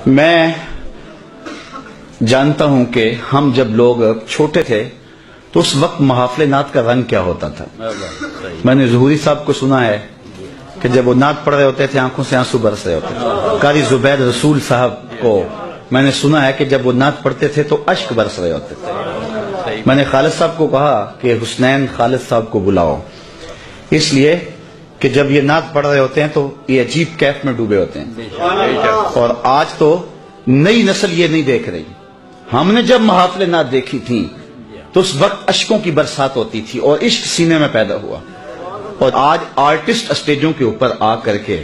میں جانتا ہوں کہ ہم جب لوگ چھوٹے تھے تو اس وقت محافل نعت کا رنگ کیا ہوتا تھا. میں نے ظہوری صاحب کو سنا ہے کہ جب وہ نعت پڑھ رہے ہوتے تھے آنکھوں سے آنسو برس رہے ہوتے تھے. قاری زبیر رسول صاحب کو میں نے سنا ہے کہ جب وہ نعت پڑھتے تھے تو اشک برس رہے ہوتے تھے. میں نے خالد صاحب کو کہا کہ حسنین خالد صاحب کو بلاؤ، اس لیے کہ جب یہ نعت پڑھ رہے ہوتے ہیں تو یہ عجیب کیف میں ڈوبے ہوتے ہیں. اور آج تو نئی نسل یہ نہیں دیکھ رہی. ہم نے جب محافل نعت دیکھی تھی تو اس وقت اشکوں کی برسات ہوتی تھی اور عشق سینے میں پیدا ہوا. اور آج آرٹسٹ اسٹیجوں کے اوپر آ کر کے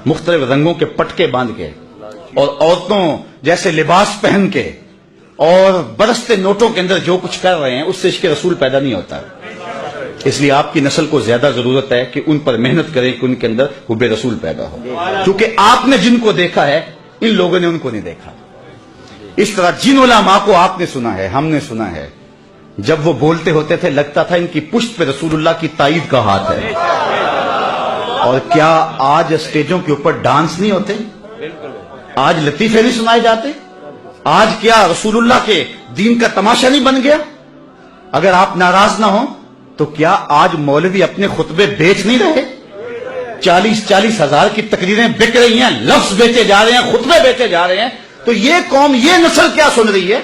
مختلف رنگوں کے پٹکے باندھ کے اور عورتوں جیسے لباس پہن کے اور برستے نوٹوں کے اندر جو کچھ کر رہے ہیں اس سے عشق رسول پیدا نہیں ہوتا. اس لیے آپ کی نسل کو زیادہ ضرورت ہے کہ ان پر محنت کریں کہ ان کے اندر حب رسول پیدا ہو، کیونکہ آپ نے جن کو دیکھا ہے ان لوگوں نے ان کو نہیں دیکھا. اس طرح جن علماء کو آپ نے سنا ہے، ہم نے سنا ہے، جب وہ بولتے ہوتے تھے لگتا تھا ان کی پشت پہ رسول اللہ کی تائید کا ہاتھ ہے. اور کیا آج اسٹیجوں کے اوپر ڈانس نہیں ہوتے؟ آج لطیفے نہیں سنائے جاتے؟ آج کیا رسول اللہ کے دین کا تماشا نہیں بن گیا؟ اگر آپ ناراض نہ ہوں تو کیا آج مولوی اپنے خطبے بیچ نہیں رہے؟ 40 ہزار کی تقریریں بک رہی ہیں، لفظ بیچے جا رہے ہیں، خطبے بیچے جا رہے ہیں. تو یہ قوم، یہ نسل کیا سن رہی ہے؟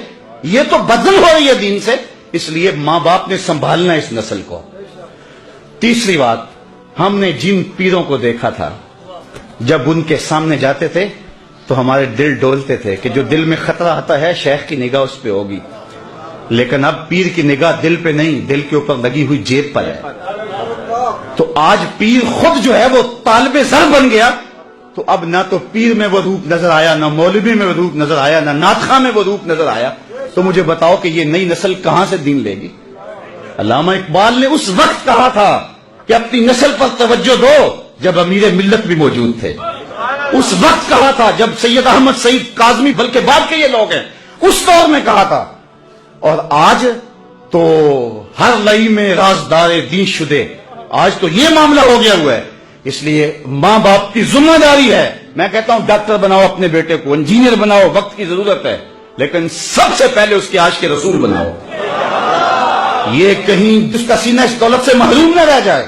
یہ تو بدل ہو رہی ہے دین سے. اس لیے ماں باپ نے سنبھالنا اس نسل کو. تیسری بات، ہم نے جن پیروں کو دیکھا تھا جب ان کے سامنے جاتے تھے تو ہمارے دل ڈولتے تھے کہ جو دل میں خطرہ آتا ہے شیخ کی نگاہ اس پہ ہوگی. لیکن اب پیر کی نگاہ دل پہ نہیں، دل کے اوپر لگی ہوئی جیب پر ہے. تو آج پیر خود جو ہے وہ طالب زر بن گیا. تو اب نہ تو پیر میں وہ روپ نظر آیا، نہ مولوی میں وہ روپ نظر آیا، نہ ناطخواں میں وہ روپ نظر آیا. تو مجھے بتاؤ کہ یہ نئی نسل کہاں سے دین لے گی؟ علامہ اقبال نے اس وقت کہا تھا کہ اپنی نسل پر توجہ دو جب امیر ملت بھی موجود تھے. اس وقت کہا تھا جب سید احمد سعید کاظمی، بلکہ بعد کے یہ لوگ ہیں، اس دور میں کہا تھا. اور آج تو ہر لئی میں رازدار دین شدے، آج تو یہ معاملہ ہو گیا ہوا ہے. اس لیے ماں باپ کی ذمہ داری ہے. میں کہتا ہوں ڈاکٹر بناؤ اپنے بیٹے کو، انجینئر بناؤ، وقت کی ضرورت ہے، لیکن سب سے پہلے اس کے عاشق رسول بناؤ. یہ کہیں اس کا سینہ اس دولت سے محروم نہ رہ جائے.